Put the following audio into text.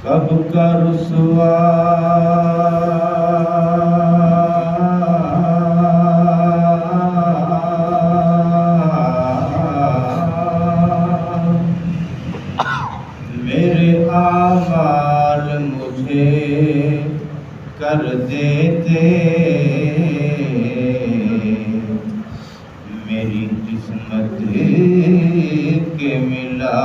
कब का रुसवा मेरे आमाल मुझे कर देते, मेरी किस्मत के मिला